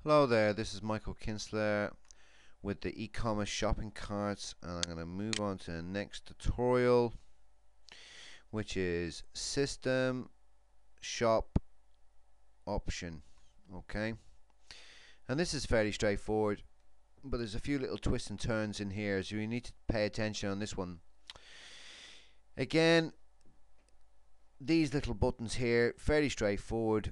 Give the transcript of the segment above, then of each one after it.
Hello there, this is Michael Kinsler with the e-commerce shopping carts, and I'm going to move on to the next tutorial, which is system shop option. Okay, and this is fairly straightforward, but there's a few little twists and turns in here, so you need to pay attention on this one. Again, these little buttons here, fairly straightforward,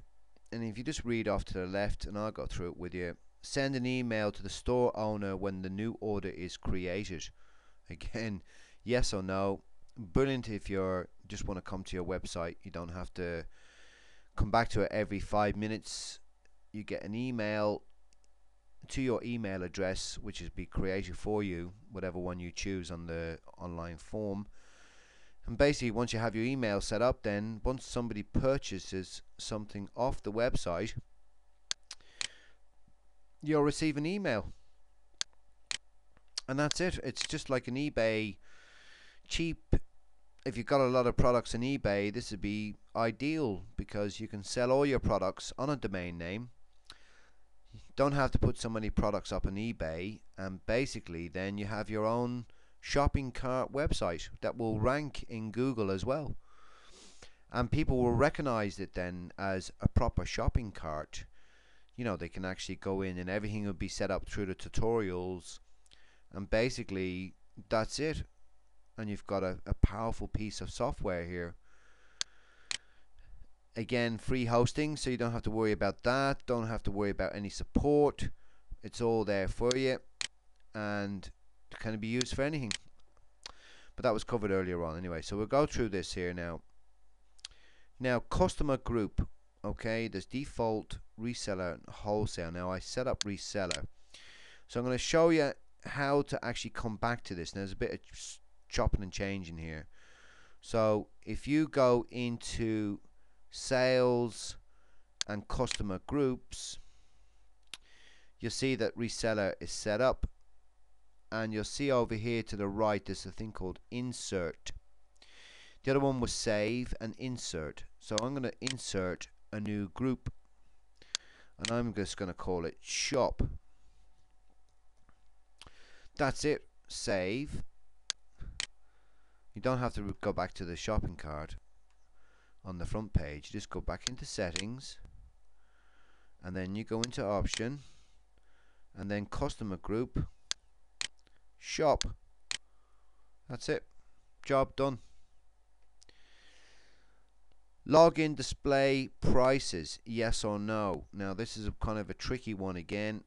and if you just read off to the left, and I'll go through it with you. Send an email to the store owner when the new order is created. Again, yes or no. Brilliant if you just want to come to your website. You don't have to come back to it every 5 minutes. You get an email to your email address, which is be created for you, whatever one you choose on the online form. And basically, once you have your email set up, then once somebody purchases something off the website, you'll receive an email, and that's it. It's just like an eBay cheap. If you've got a lot of products on eBay, this would be ideal because you can sell all your products on a domain name. You don't have to put so many products up on eBay, and basically then you have your own shopping cart website that will rank in Google as well, and people will recognize it then as a proper shopping cart. They can actually go in and everything will be set up through the tutorials, and basically that's it, and you've got a powerful piece of software here. Again, free hosting, so you don't have to worry about that, don't have to worry about any support. It's all there for you, and it can be used for anything, but that was covered earlier on anyway. So we'll go through this here now. Customer group. Okay, there's default, reseller, and wholesale. Now I set up reseller, so I'm going to show you how to actually come back to this. Now there's a bit of chopping and changing here. So if you go into sales and customer groups, you'll see that reseller is set up, and you'll see over here to the right there's a thing called insert. The other one was save and insert. So I'm going to insert a new group, and I'm just going to call it shop. That's it. Save. You don't have to go back to the shopping cart on the front page. You just go back into settings, and then you go into option, and then customer group, shop. That's it. Job done. Login display prices, yes or no. Now this is a kind of a tricky one again.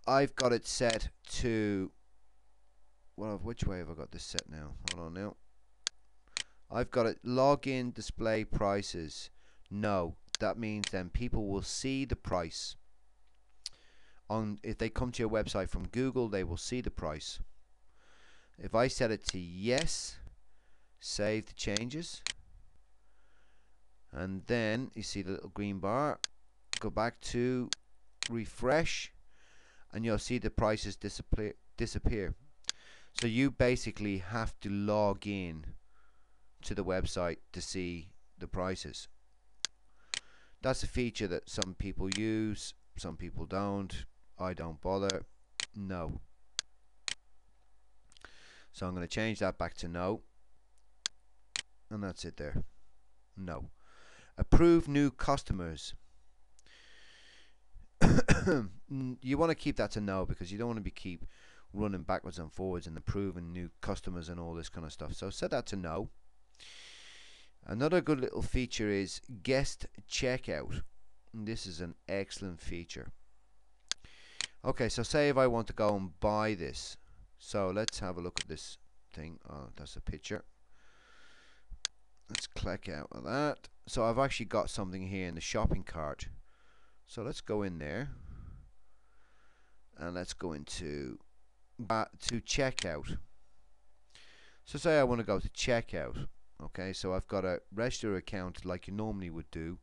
I've got it set to, well, which way have I got this set now? Hold on now. I've got it login display prices. No, that means then people will see the price. If they come to your website from Google, they will see the price. If I set it to yes, save the changes, and then you see the little green bar, go back to refresh, and you'll see the prices disappear. So you basically have to log in to the website to see the prices. That's a feature that some people use, some people don't. I don't bother. No. So I'm going to change that back to no, and that's it there. No. Approve new customers. You want to keep that to no, because you don't want to keep running backwards and forwards and approving new customers and all this kind of stuff. So set that to no. Another good little feature is guest checkout. This is an excellent feature. Okay, so say if I want to go and buy this. So let's have a look at this thing. Oh, that's a picture. Let's click out of that. So I've actually got something here in the shopping cart. So let's go in there, and let's go into to checkout. So say I want to go to checkout. Okay, so I've got a register account like you normally would do,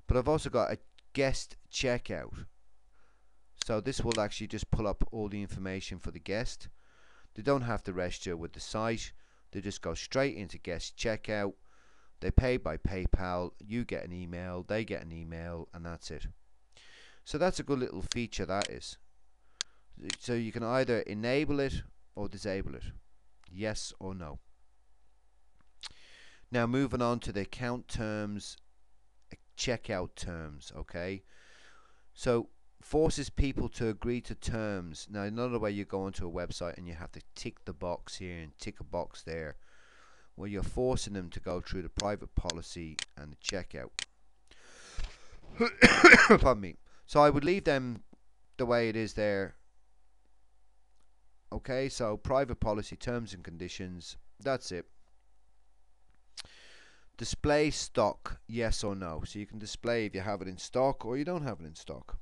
but I've also got a guest checkout. So this will actually just pull up all the information for the guest. They don't have to register with the site. They just go straight into guest checkout. They pay by PayPal, you get an email, they get an email, and that's it. So that's a good little feature, that is. So you can either enable it or disable it. Yes or no. Now moving on to the account terms, checkout terms, okay? So forces people to agree to terms. Now another way, you go onto a website and you have to tick the box here and tick a box there, where you're forcing them to go through the private policy and the checkout. Pardon me. So I would leave them the way it is there. Okay, so private policy, terms and conditions, that's it. Display stock, yes or no. So you can display if you have it in stock or you don't have it in stock.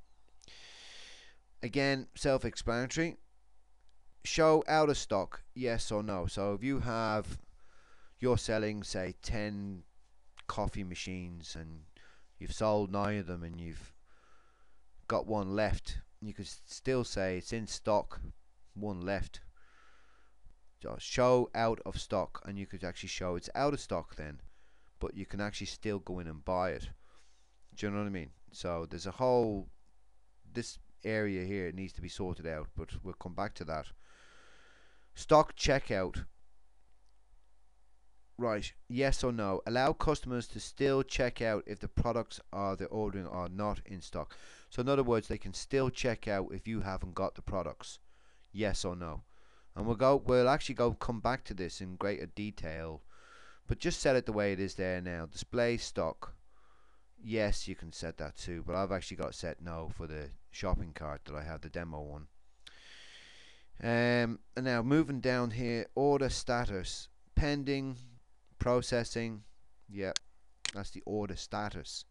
Again, self-explanatory. Show out of stock, yes or no. So if you're selling, say, 10 coffee machines and you've sold 9 of them and you've got 1 left, you could still say it's in stock, 1 left. So show out of stock, and you could actually show it's out of stock then, but you can actually still go in and buy it. Do you know what I mean? So there's a whole, this area here needs to be sorted out, but we'll come back to that. Stock checkout. Right, yes or no. Allow customers to still check out if the products they're ordering are not in stock. So in other words, they can still check out if you haven't got the products. Yes or no. And we'll actually come back to this in greater detail, but just set it the way it is there now. Display stock. Yes, you can set that too, but I've actually got set no for the shopping cart that I have, the demo one. And now moving down here, order status. Pending, processing. Yeah, that's the order status.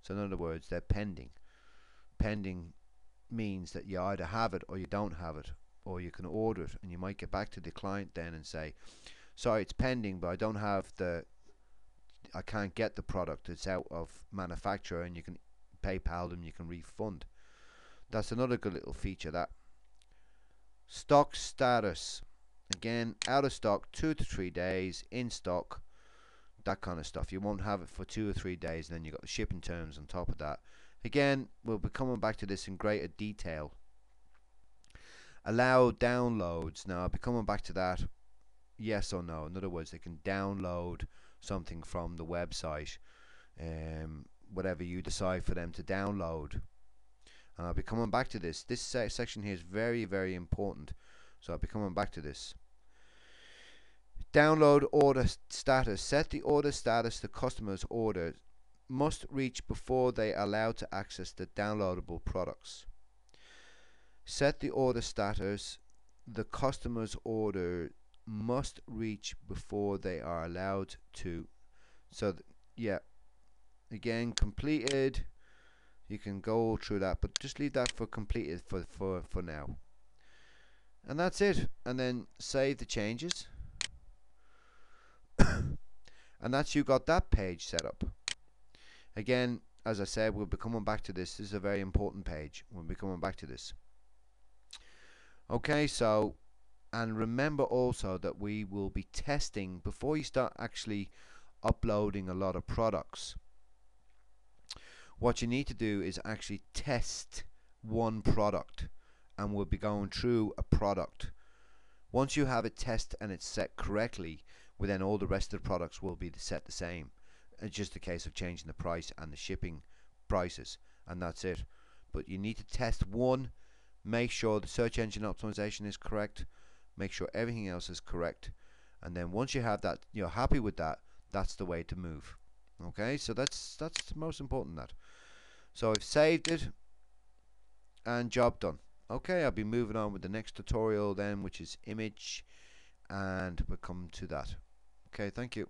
So in other words, they're pending. Pending means that you either have it or you don't have it, or you can order it, and you might get back to the client then and say, sorry, it's pending, but I can't get the product, it's out of manufacturer, and you can PayPal them, you can refund. That's another good little feature, that. Stock status. Again, out of stock 2 to 3 days, in stock, that kind of stuff. You won't have it for 2 or 3 days, and then you've got the shipping terms on top of that. Again, we'll be coming back to this in greater detail. Allow downloads. Now I'll be coming back to that. Yes or no. In other words, they can download something from the website, whatever you decide for them to download. And I'll be coming back to this. This section here is very, very important, so I'll be coming back to this. Download order status. Set the order status the customer's order must reach before they are allowed to access the downloadable products. Set the order status the customer's order must reach before they are allowed to. So yeah, again, completed. You can go through that, but just leave that for completed for now. And that's it. And then save the changes. And that's, you got that page set up. Again, as I said, we'll be coming back to this. This is a very important page. We'll be coming back to this. Okay, so, and remember also that we will be testing before you start actually uploading a lot of products. What you need to do is actually test one product, and we'll be going through a product. Once you have it tested and it's set correctly, well, then all the rest of the products will be set the same. It's just a case of changing the price and the shipping prices, and that's it. But you need to test one, make sure the search engine optimization is correct, make sure everything else is correct, and then once you have that, you're happy with that, that's the way to move. Okay, so that's the most important, that. So I've saved it and job done. Okay, I'll be moving on with the next tutorial then, which is image, and we'll come to that. Okay, thank you.